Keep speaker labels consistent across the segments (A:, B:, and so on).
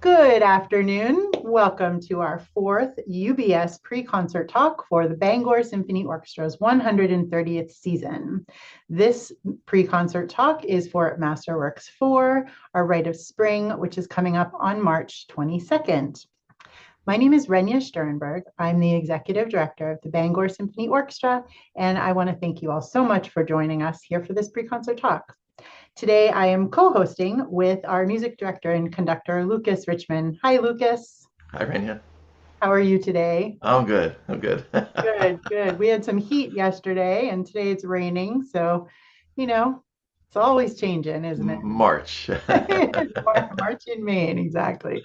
A: Good afternoon. Welcome to our fourth UBS pre-concert talk for the Bangor Symphony Orchestra's 130th season. This pre-concert talk is for Masterworks 4, our Rite of Spring, which is coming up on March 22nd. My name is Renia Shterenberg. I'm the Executive Director of the Bangor Symphony Orchestra, and I want to thank you all so much for joining us here for this pre-concert talk. Today, I am co-hosting with our music director and conductor, Lucas Richman. Hi, Lucas.
B: Hi, Renia.
A: How are you today?
B: I'm good. I'm good.
A: Good, good. We had some heat yesterday, and today it's raining. So, you know, it's always changing, isn't it?
B: March.
A: It's March in Maine, exactly.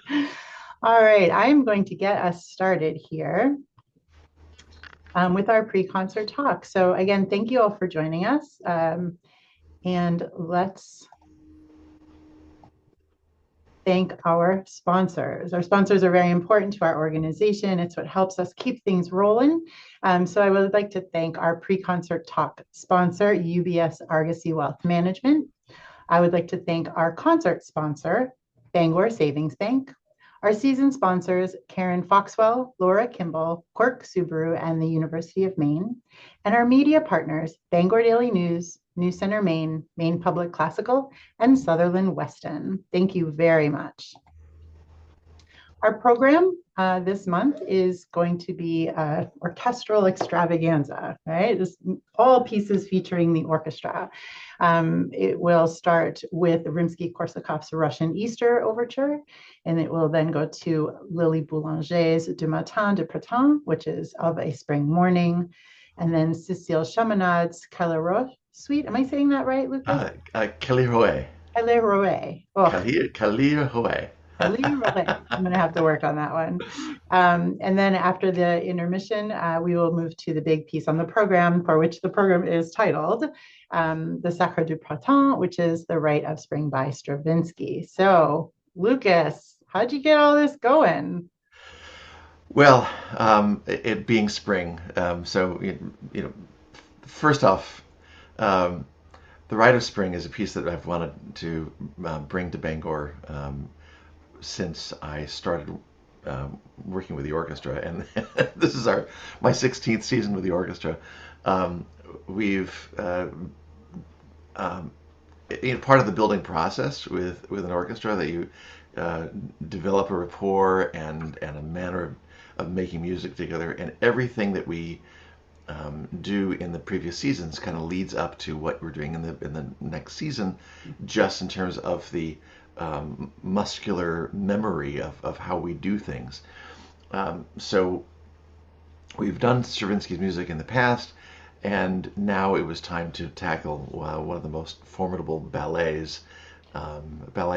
A: All right, I'm going to get us started here with our pre-concert talk. So, again, thank you all for joining us. And let's thank our sponsors. Our sponsors are very important to our organization. It's what helps us keep things rolling. So I would like to thank our pre-concert talk sponsor, UBS Argosy Wealth Management. I would like to thank our concert sponsor, Bangor Savings Bank. Our season sponsors, Karen Foxwell, Laura Kimball, Quirk Subaru, and the University of Maine. And our media partners, Bangor Daily News, News Center Maine, Maine Public Classical, and Sutherland Weston. Thank you very much. Our program this month is going to be orchestral extravaganza, right? Just all pieces featuring the orchestra. It will start with Rimsky-Korsakov's Russian Easter Overture, and it will then go to Lily Boulanger's Du Matin de Printemps, which is Of a Spring Morning, and then Cécile Chaminade Caleroche Suite. Am I saying that right, Lucas?
B: Kaliroe.
A: Caleroche. Oh,
B: Kaliroe.
A: Leroy. I'm going to have to work on that one. And then after the intermission, we will move to the big piece on the program, for which the program is titled The Sacre du Printemps, which is The Rite of Spring by Stravinsky. So, Lucas, how'd you get all this going?
B: Well, it being spring, so first off, um, the Rite of Spring is a piece that I've wanted to bring to Bangor since I started working with the orchestra, and this is our my 16th season with the orchestra. Um, we've part of the building process with an orchestra that you uh, develop a rapport and a manner of making music together, and everything that we do in the previous seasons kind of leads up to what we're doing in the next season, just in terms of the muscular memory of how we do things. So we've done Stravinsky's music in the past, and now it was time to tackle one of the most formidable ballet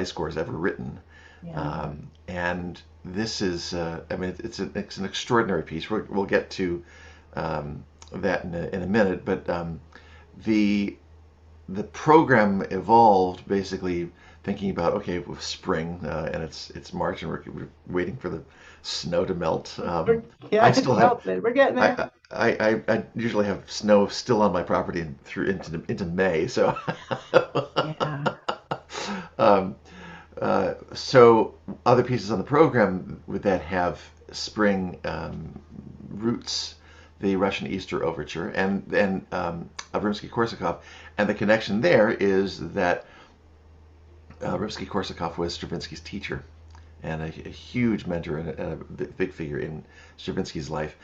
B: scores ever written.
A: Yeah.
B: And this is, I mean, it's an extraordinary piece. We'll get to that in a minute, but the the program evolved basically thinking about, okay, with spring, and it's March and we're waiting for the snow to melt.
A: Yeah,
B: I
A: it's
B: still have
A: melted. We're getting there.
B: I usually have snow still on my property through into May, so
A: Yeah.
B: um, so other pieces on the program with that have spring roots, the Russian Easter Overture, and then Rimsky-Korsakov, and the connection there is that Rimsky-Korsakov was Stravinsky's teacher and a huge mentor and a big figure in Stravinsky's life.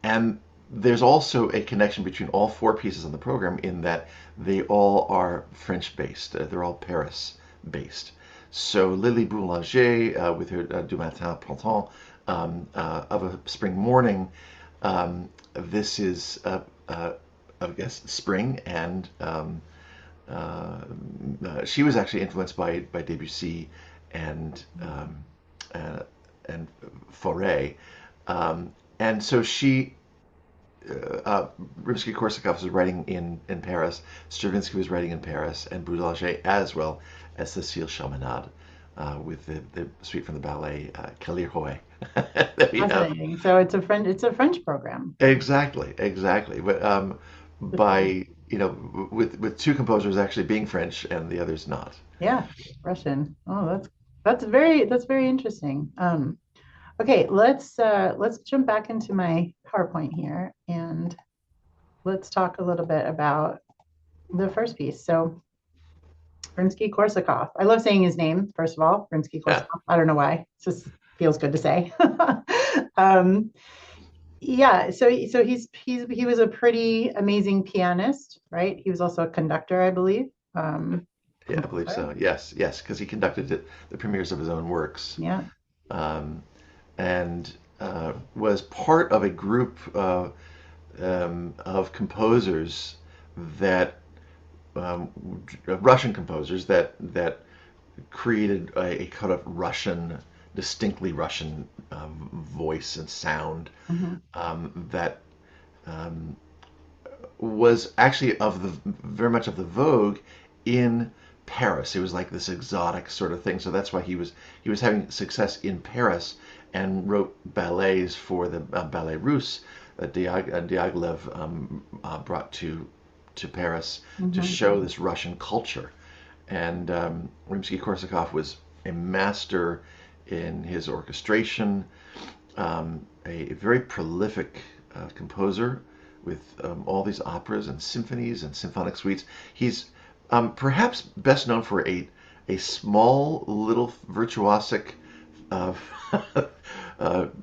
B: And there's also a connection between all four pieces on the program in that they all are French based. They're all Paris based. So Lily Boulanger with her Du Matin Printemps, of a spring morning. This is, I guess, spring, and she was actually influenced by Debussy and uh, and Fauré, and so she Rimsky-Korsakov was writing in Paris, Stravinsky was writing in Paris, and Boulanger as well as Cécile Chaminade with the suite from the ballet Kalir Hoe that we have.
A: Fascinating. So it's a French program.
B: Exactly. But by with two composers actually being French and the others not.
A: Yeah, Russian. Oh, that's That's very interesting. Okay, let's jump back into my PowerPoint here and let's talk a little bit about the first piece. So Rimsky-Korsakov. I love saying his name, first of all,
B: Yeah.
A: Rimsky-Korsakov. I don't know why. It just feels good to say. um, yeah, he was a pretty amazing pianist, right? He was also a conductor, I believe.
B: Yeah, I believe
A: Composer.
B: so. Yes, yes, because he conducted the premieres of his own works,
A: Yeah.
B: um, and was part of a group of composers that Russian composers that created a kind of Russian, distinctly Russian voice and sound
A: Mhm.
B: that um, was actually of the very much of the vogue in Paris. It was like this exotic sort of thing. So that's why he was having success in Paris and wrote ballets for the Ballet Russe that Diaghilev brought to Paris to
A: Mhm.
B: show this Russian culture. And Rimsky-Korsakov was a master in his orchestration, a very prolific composer with all these operas and symphonies and symphonic suites. He's perhaps best known for a small little virtuosic uh,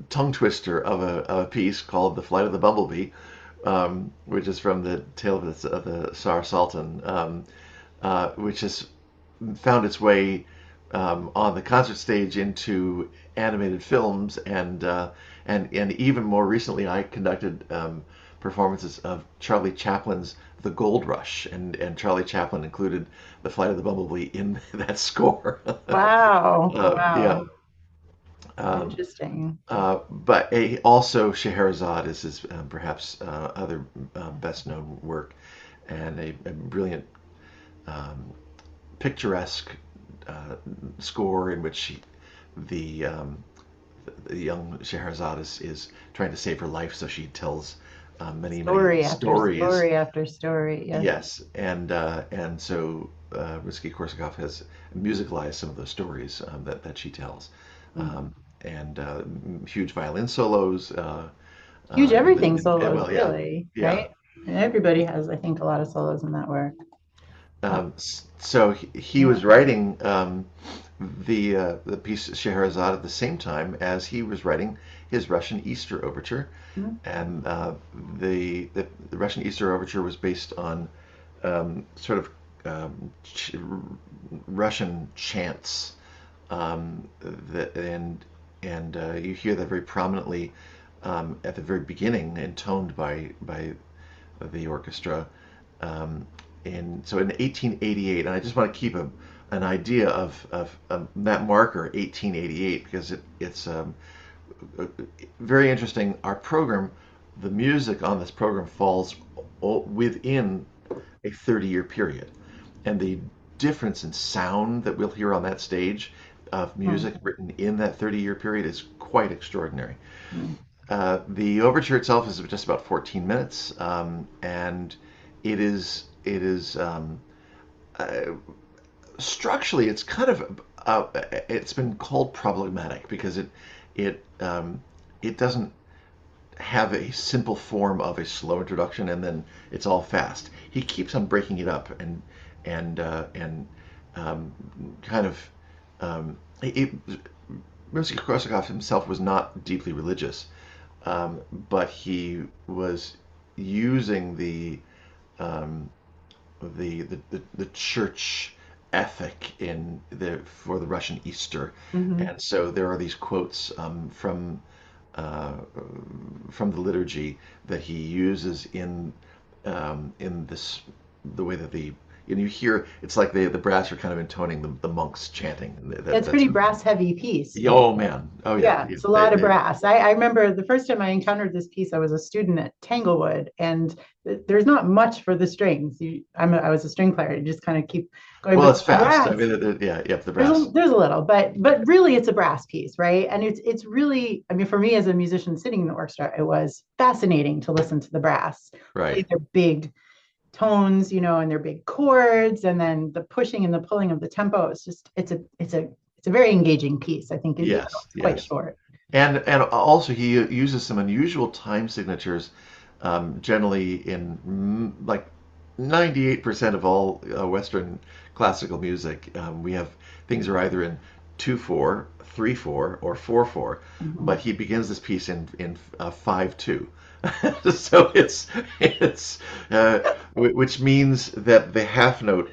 B: tongue twister of a piece called "The Flight of the Bumblebee," which is from the Tale of the Tsar Sultan, which has found its way on the concert stage into animated films, and even more recently, I conducted performances of Charlie Chaplin's The Gold Rush, and Charlie Chaplin included The Flight of the Bumblebee in that score.
A: Wow.
B: Yeah.
A: Wow.
B: Um,
A: Interesting.
B: but also Scheherazade is his perhaps other best known work, and a brilliant um, picturesque score in which the um, the young Scheherazade is trying to save her life, so she tells many
A: Story after
B: stories.
A: story after story. Yes.
B: Yes, and so Rimsky-Korsakov has musicalized some of those stories that she tells,
A: Mm.
B: um, and huge violin solos.
A: Huge everything
B: And
A: solos,
B: well, yeah,
A: really,
B: yeah.
A: right? And everybody has, I think, a lot of solos in that work. Uh,
B: So he
A: yeah.
B: was writing the piece Scheherazade at the same time as he was writing his Russian Easter Overture,
A: Mm.
B: and the Russian Easter Overture was based on sort of Russian chants, that and you hear that very prominently at the very beginning, intoned by the orchestra. Um, so in 1888, and I just want to keep an idea of that marker, 1888, because it's very interesting. Our program, the music on this program falls within a 30-year period. And the difference in sound that we'll hear on that stage of music
A: Mm.
B: written in that 30-year period is quite extraordinary.
A: Mm.
B: The overture itself is just about 14 minutes, and it is uh, structurally it's kind of it's been called problematic because it doesn't have a simple form of a slow introduction and then it's all fast. He keeps on breaking it up and um, kind of it, Rimsky-Korsakov himself was not deeply religious, but he was using um, the church ethic in the for the Russian Easter,
A: Mhm.
B: and so there are these quotes uh, from the liturgy that he uses in this the way that you hear it's like the brass are kind of intoning the monks chanting.
A: Yeah, it's a
B: That's
A: pretty brass heavy piece.
B: oh man, oh yeah,
A: Yeah,
B: yeah.
A: it's a lot of brass. I remember the first time I encountered this piece, I was a student at Tanglewood, and there's not much for the strings. I was a string player. You just kind of keep going,
B: Well,
A: but
B: it's
A: the
B: fast. I
A: brass,
B: mean, yeah, yeah, the brass,
A: there's a little, but really it's a brass piece, right? And it's really, I mean, for me as a musician sitting in the orchestra, it was fascinating to listen to the brass play
B: right?
A: their big tones, and their big chords, and then the pushing and the pulling of the tempo. It's it's a very engaging piece. I think, even though
B: Yes,
A: it's quite
B: yes.
A: short.
B: And also he uses some unusual time signatures, generally in like 98% of all Western classical music. We have things are either in 2/4, 3/4, or 4/4, but
A: Mhm.
B: he begins this piece in 5/2. So it's which means that the half note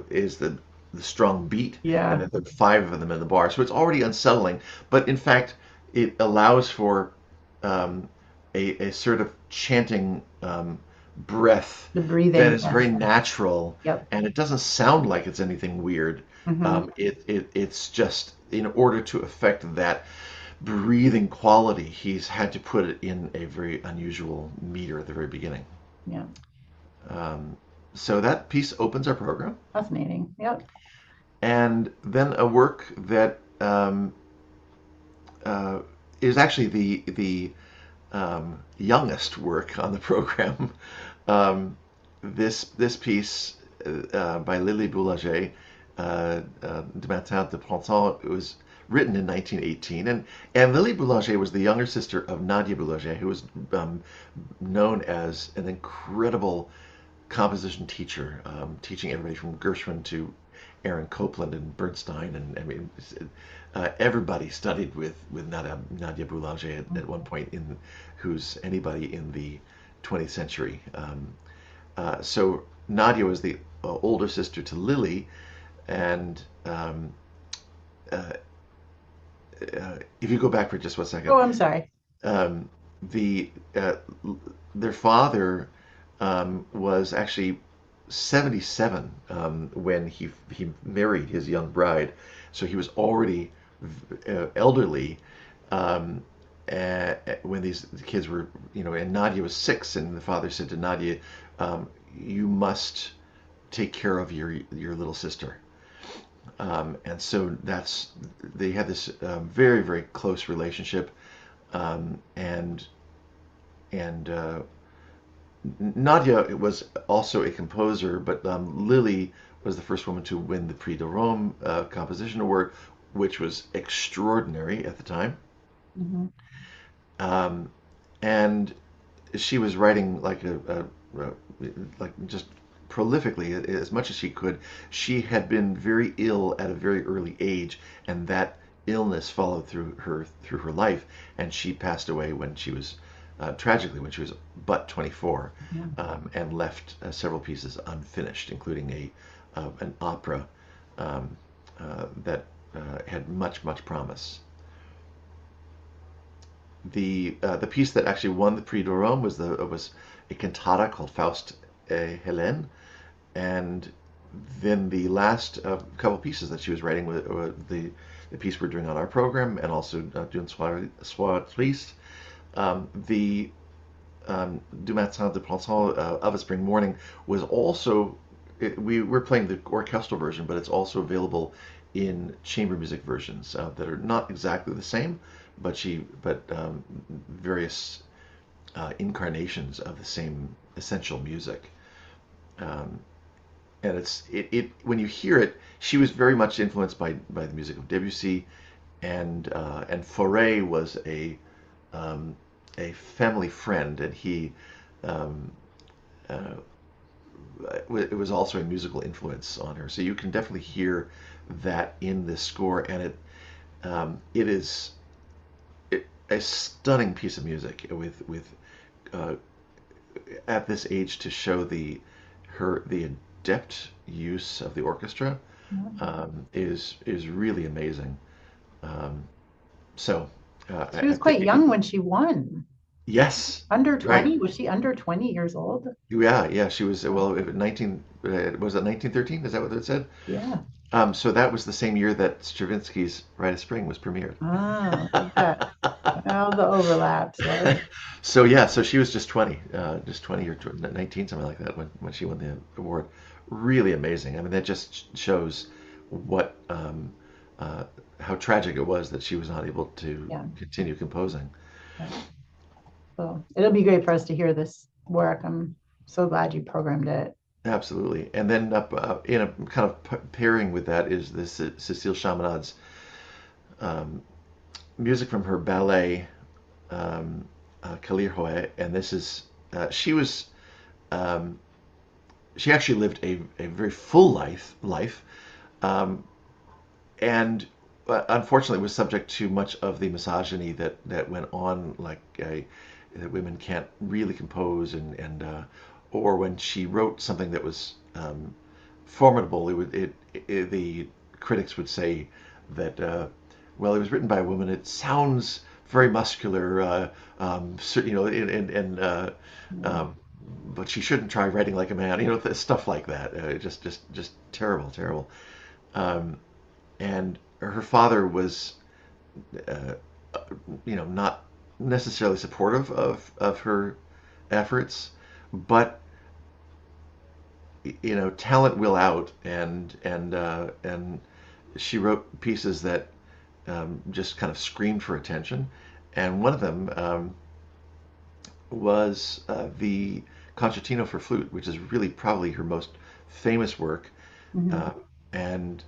B: is the strong beat, and
A: Yeah,
B: that there are five of them in the bar. So it's already unsettling, but in fact, it allows for um, a sort of chanting breath
A: the
B: that
A: breathing.
B: is very
A: Yes.
B: natural,
A: Yep.
B: and it doesn't sound like it's anything weird.
A: Hmm.
B: It's just in order to affect that breathing quality, he's had to put it in a very unusual meter at the very beginning.
A: Yeah.
B: Um, so that piece opens our program,
A: Fascinating. Yep.
B: and then a work that uh, is actually the youngest work on the program. This piece by Lily Boulanger, De Matin de Printemps, it was written in 1918, and Lily Boulanger was the younger sister of Nadia Boulanger, who was known as an incredible composition teacher, teaching everybody from Gershwin to Aaron Copland and Bernstein, and I mean, everybody studied with Nadia Boulanger at one point, in who's anybody in the 20th century. So Nadia was the older sister to Lily, and uh, if you go back for just one second,
A: Oh, I'm sorry.
B: um, the their father was actually 77 when he married his young bride, so he was already elderly um, when these kids were, and Nadia was 6, and the father said to Nadia, "You must take care of your little sister." And so they had this very very close relationship, and Nadia was also a composer, but Lily was the first woman to win the Prix de Rome Composition Award, which was extraordinary at the time.
A: Hmm.
B: Um, and she was writing like just prolifically as much as she could. She had been very ill at a very early age, and that illness followed through her life, and she passed away when she was tragically when she was but 24,
A: Yeah.
B: and left several pieces unfinished, including a an opera um, that had much promise. The piece that actually won the Prix de Rome was a cantata called Faust et Hélène, and then the last couple pieces that she was writing were the piece we're doing on our program, and also doing Soir Triste. The Du Matin de Printemps, of a Spring Morning, was also we're playing the orchestral version, but it's also available in chamber music versions that are not exactly the same, but various incarnations of the same essential music. Um, and it when you hear it, she was very much influenced by the music of Debussy, and Fauré was um, a family friend, and he um, uh, it was also a musical influence on her. So you can definitely hear that in this score, and it is a stunning piece of music with uh, at this age to show the adept use of the orchestra is really amazing. Um, so
A: She was
B: I think
A: quite young when she won.
B: yes,
A: Under
B: right.
A: 20? Was she under 20 years old?
B: Yeah, she was, well, 19, was it 1913? Is that what it said?
A: Yeah.
B: So that was the same year that Stravinsky's Rite of Spring was premiered.
A: Ah, look at that. All the overlaps, right?
B: So yeah, so she was just 20 or 19, something like that, when she won the award. Really amazing. I mean, that just shows what uh, how tragic it was that she was not able to
A: Yeah.
B: continue composing.
A: Yeah. So it'll be great for us to hear this work. I'm so glad you programmed it.
B: Absolutely. And then in a kind of pairing with that is this Cécile Chaminade um, music from her ballet Kalirhoe, and this is she was um, she actually lived a very full life, um, and unfortunately was subject to much of the misogyny that went on, like that women can't really compose, and or when she wrote something that was formidable, the critics would say that well, it was written by a woman. It sounds very muscular, you know, and um, but she shouldn't try writing like a man, you know, stuff like that. Just terrible, terrible. Um, and her father was, uh, you know, not necessarily supportive of her efforts, but you know, talent will out, and she wrote pieces that just kind of screamed for attention, and one of them was the Concertino for flute, which is really probably her most famous work,
A: Mhm.
B: uh, and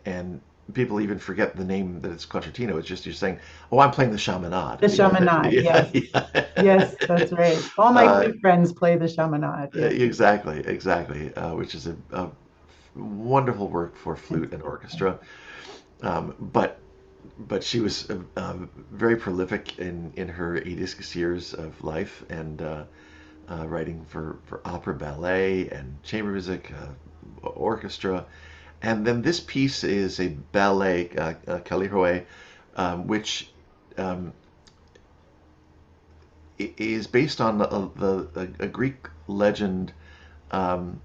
B: and people even forget the name that it's concertino. It's just you're saying, "Oh, I'm playing the chaminade,"
A: The
B: you know.
A: chaminade,
B: Yeah,
A: yes.
B: yeah.
A: Yes, that's right. All my
B: Uh,
A: flute friends play the chaminade. Yes.
B: exactly, exactly. Which is a wonderful work for flute and orchestra. But she was very prolific in her 80s years of life, and writing for opera, ballet, and chamber music, orchestra. And then this piece is a ballet, Kalihoe, which um, is based on a Greek legend, um,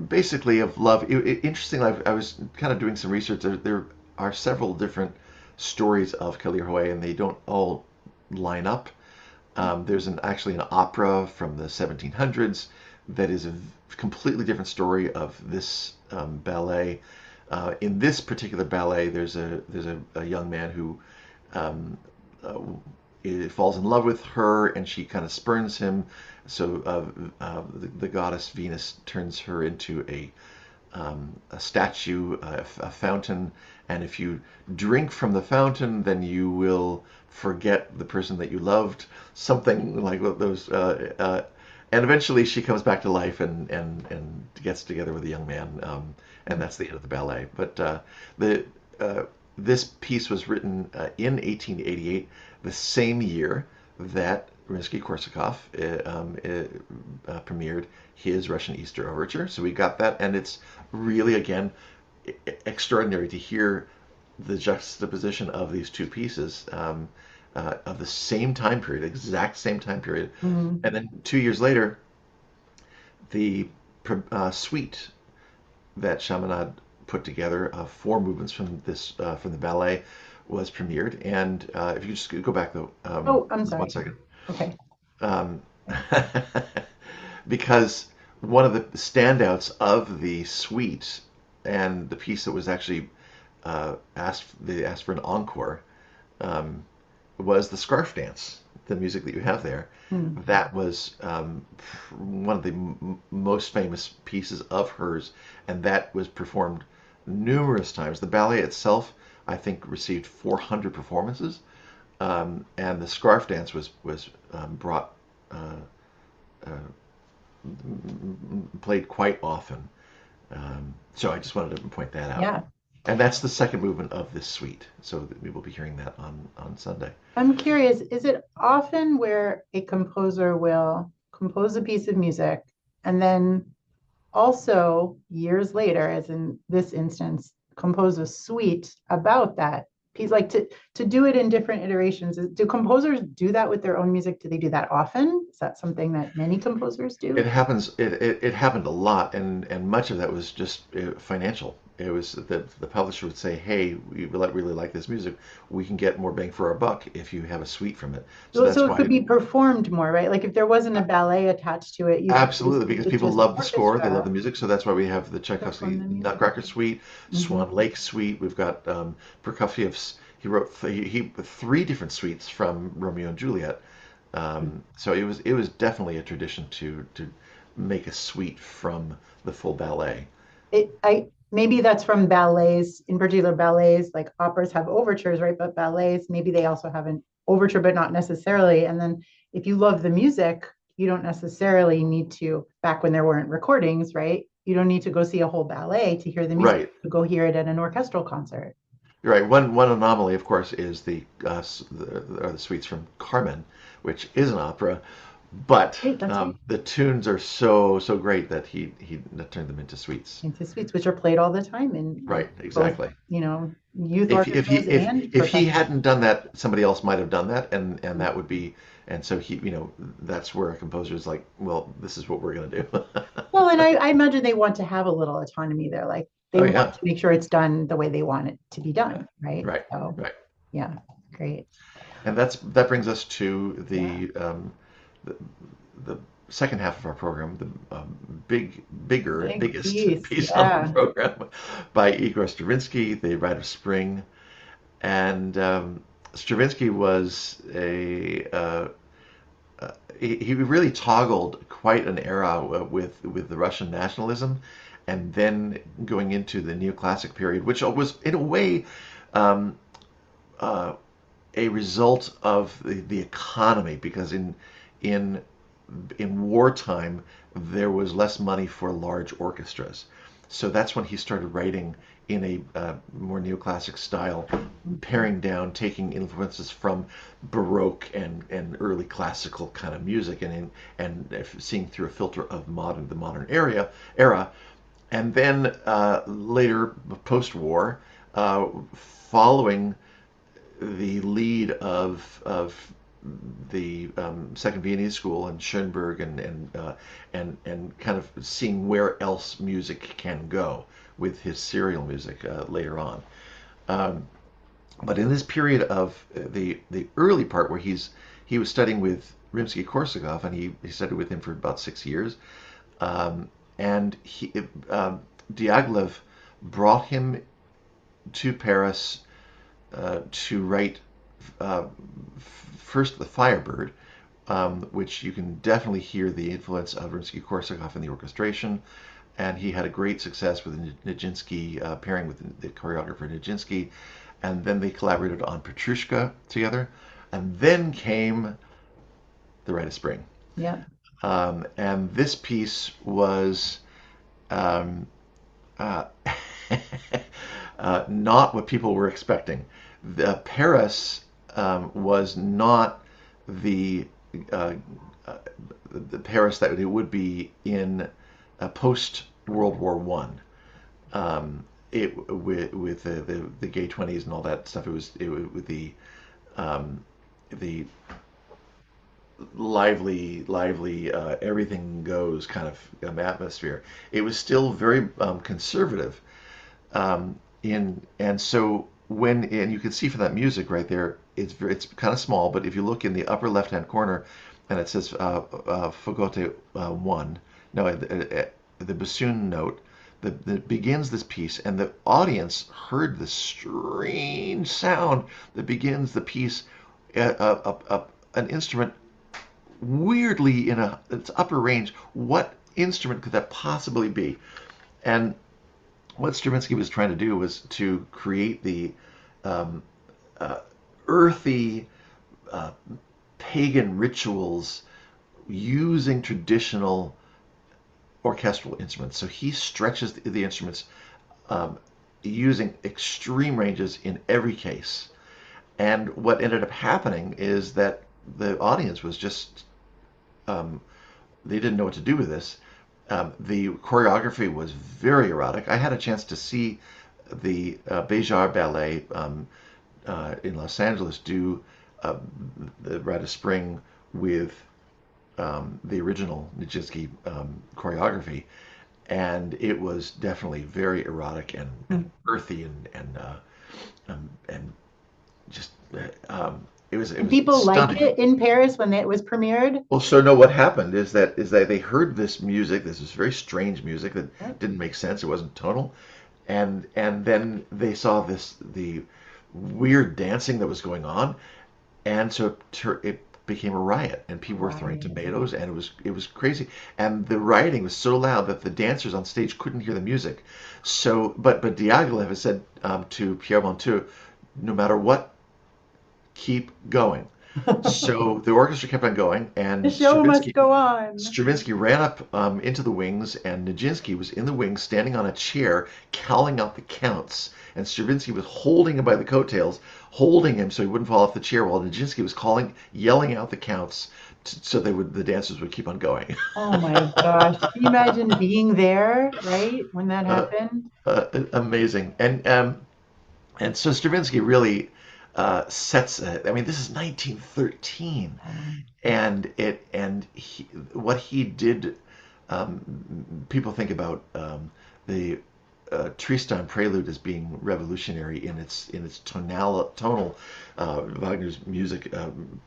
B: basically of love. Interestingly, I was kind of doing some research. There are several different stories of Kalihoe, and they don't all line up. There's actually an opera from the 1700s that is a completely different story of this ballet. In this particular ballet, there's a young man who um, uh, falls in love with her, and she kind of spurns him. So the goddess Venus turns her into a statue, a fountain, and if you drink from the fountain, then you will forget the person that you loved. Something like those. And eventually, she comes back to life and gets together with a young man, and that's the end of the ballet. But the this piece was written in 1888, the same year that Rimsky-Korsakov premiered his Russian Easter Overture. So we got that, and it's really, again, extraordinary to hear the juxtaposition of these two pieces of the same time period, exact same time period.
A: Mhm.
B: And then 2 years later, the suite that Chaminade put together, four movements from the ballet, was premiered. And if you just go back though,
A: Oh, I'm
B: just one
A: sorry.
B: second,
A: Okay.
B: um, because one of the standouts of the suite and the piece that was actually they asked for an encore, um, was the scarf dance, the music that you have there.
A: Hmm.
B: That was one of the most famous pieces of hers, and that was performed numerous times. The ballet itself, I think, received 400 performances, and the scarf dance was brought uh, uh, played quite often. So I just wanted to point that out.
A: Yeah.
B: And that's the second movement of this suite. So we will be hearing that on Sunday.
A: I'm curious, is it often where a composer will compose a piece of music and then also years later, as in this instance, compose a suite about that piece, like to do it in different iterations? Do composers do that with their own music? Do they do that often? Is that something that many composers
B: It
A: do?
B: happens. It happened a lot, and much of that was just financial. It was that the publisher would say, "Hey, we really like this music. We can get more bang for our buck if you have a suite from it." So
A: So
B: that's
A: it could
B: why,
A: be performed more, right? Like if there wasn't a ballet attached to it, you could just
B: absolutely,
A: keep
B: because
A: it
B: people
A: just
B: love the score, they love
A: orchestra,
B: the music. So that's why we have the
A: perform
B: Tchaikovsky
A: the music.
B: Nutcracker Suite,
A: Hmm.
B: Swan Lake Suite. We've got Prokofiev's. He wrote three different suites from Romeo and Juliet. So it was definitely a tradition to make a suite from the full ballet.
A: I maybe that's from ballets, in particular ballets, like operas have overtures, right? But ballets, maybe they also have an overture, but not necessarily. And then if you love the music, you don't necessarily need to, back when there weren't recordings, right? You don't need to go see a whole ballet to hear the music.
B: Right.
A: You go hear it at an orchestral concert.
B: You're right. One anomaly, of course, is the suites from Carmen, which is an opera, but
A: Right, that's right.
B: the tunes are so great that he turned them into suites.
A: Into suites, which are played all the time in
B: Right,
A: both,
B: exactly.
A: youth
B: If he
A: orchestras and
B: if he
A: professional.
B: hadn't done that, somebody else might have done that, and that would be, and so that's where a composer is like, well, this is what we're gonna do.
A: Well, and I imagine they want to have a little autonomy there. Like they
B: Oh
A: want
B: yeah,
A: to make sure it's done the way they want it to be
B: yeah,
A: done, right?
B: right,
A: So,
B: right.
A: yeah, great.
B: And that brings us to
A: Yeah,
B: the, the second half of our program, the bigger and
A: big
B: biggest
A: piece.
B: piece on the
A: Yeah,
B: program by Igor Stravinsky, The Rite of Spring. And Stravinsky was he really toggled quite an era with the Russian nationalism, and then going into the neoclassic period, which was in a way um, uh, a result of the economy, because in in wartime there was less money for large orchestras. So that's when he started writing in a more neoclassic style, paring down, taking influences from Baroque and early classical kind of music, and seeing through a filter of the modern era, and then later post-war, following the lead of the Second Viennese School and Schoenberg and kind of seeing where else music can go with his serial music later on. Um, but in this period of the early part where he was studying with Rimsky-Korsakov, and he studied with him for about 6 years, um, and Diaghilev brought him to Paris to write uh, first the Firebird, which you can definitely hear the influence of Rimsky-Korsakov in the orchestration. And he had a great success with Nijinsky, pairing with the choreographer Nijinsky. And then they collaborated on Petrushka together. And then came The Rite of Spring.
A: yeah.
B: And this piece was um, uh, not what people were expecting. Paris was not the uh, the Paris that it would be in post World War One. It with the gay 20s and all that stuff. It was with um, the lively everything goes kind of atmosphere. It was still very conservative in and so when and you can see from that music right there, it's kind of small, but if you look in the upper left hand corner, and it says Fagote one, no, the bassoon note that begins this piece, and the audience heard the strange sound that begins the piece, an instrument weirdly in its upper range. What instrument could that possibly be? And what Stravinsky was trying to do was to create the um, uh, earthy uh, pagan rituals using traditional orchestral instruments. So he stretches the instruments um, using extreme ranges in every case. And what ended up happening is that the audience was just um, they didn't know what to do with this. The choreography was very erotic. I had a chance to see the Béjar Ballet in Los Angeles do uh, the Rite of Spring with the original Nijinsky choreography, and it was definitely very erotic and earthy and just it
A: And
B: was
A: people liked
B: stunning.
A: it in Paris when it was premiered.
B: Well, so no, what happened is that they heard this music, this was very strange music that
A: Yep.
B: didn't make sense. It wasn't tonal, and then they saw the weird dancing that was going on, and so it became a riot, and people were throwing
A: Right.
B: tomatoes, and it was crazy. And the rioting was so loud that the dancers on stage couldn't hear the music. So, but Diaghilev has said to Pierre Monteux, no matter what, keep going. So the orchestra kept on going,
A: The
B: and
A: show must
B: Stravinsky
A: go on.
B: Stravinsky ran up into the wings, and Nijinsky was in the wings, standing on a chair, counting out the counts. And Stravinsky was holding him by the coattails, holding him so he wouldn't fall off the chair, while Nijinsky was yelling out the counts, so the dancers would keep on going.
A: Oh my gosh. Can you imagine being there, right? When that
B: uh,
A: happened?
B: Amazing. And so Stravinsky really sets. I mean, this is 1913,
A: Um,
B: what he did. People think about the Tristan prelude as being revolutionary in its tonal Wagner's music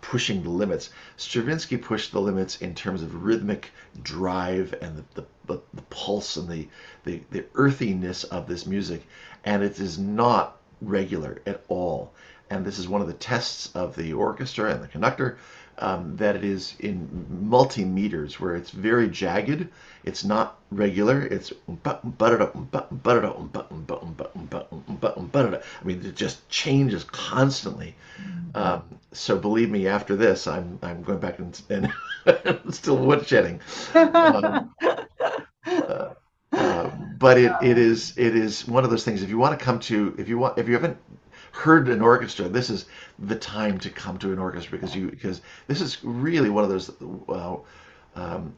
B: pushing the limits. Stravinsky pushed the limits in terms of rhythmic drive and the pulse and the earthiness of this music, and it is not regular at all. And this is one of the tests of the orchestra and the conductor, that it is in multi-meters where it's very jagged. It's not regular. It's I mean, it just changes constantly. So believe me, after this, I'm going back and still woodshedding. Um, uh, but it is one of those things. If you want to come to if you haven't heard an orchestra, this is the time to come to an orchestra, because this is really one of those.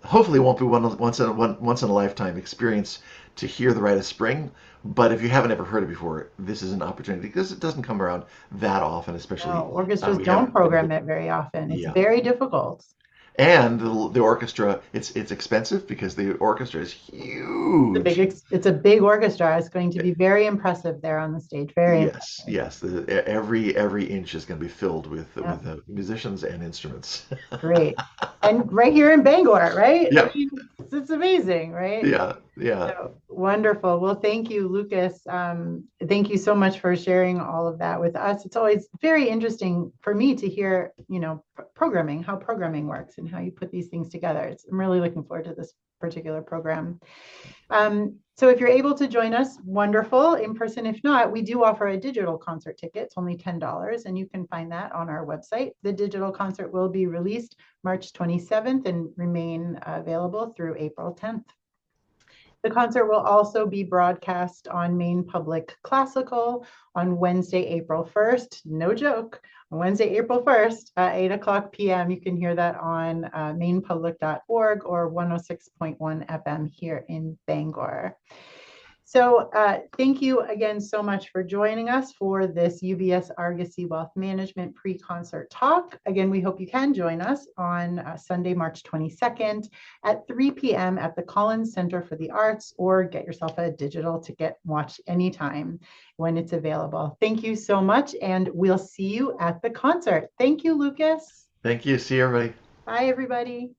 B: Hopefully, it won't be once in a lifetime experience to hear the Rite of Spring. But if you haven't ever heard it before, this is an opportunity, because it doesn't come around that often. Especially
A: No, orchestras
B: we
A: don't
B: haven't been able.
A: program it very often. It's
B: Yeah,
A: very difficult.
B: and the orchestra, it's expensive because the orchestra is huge.
A: It's a big orchestra. It's going to be very impressive there on the stage. Very
B: Yes,
A: impressive.
B: yes. Every inch is going to be filled
A: Yeah,
B: with musicians and instruments.
A: great. And right here in Bangor, right? I
B: Yeah,
A: mean, it's amazing, right?
B: yeah, yeah.
A: So wonderful. Well, thank you, Lucas. Thank you so much for sharing all of that with us. It's always very interesting for me to hear, programming, how programming works and how you put these things together. I'm really looking forward to this particular program. So if you're able to join us, wonderful in person. If not, we do offer a digital concert ticket. It's only $10, and you can find that on our website. The digital concert will be released March 27th and remain available through April 10th. The concert will also be broadcast on Maine Public Classical on Wednesday, April 1st. No joke. On Wednesday, April 1st at 8 o'clock p.m. You can hear that on mainepublic.org or 106.1 FM here in Bangor. So thank you again so much for joining us for this UBS Argosy Wealth Management pre-concert talk. Again, we hope you can join us on Sunday, March 22nd at 3 p.m. at the Collins Center for the Arts, or get yourself a digital ticket, watch anytime when it's available. Thank you so much, and we'll see you at the concert. Thank you, Lucas.
B: Thank you. See you, everybody.
A: Bye, everybody.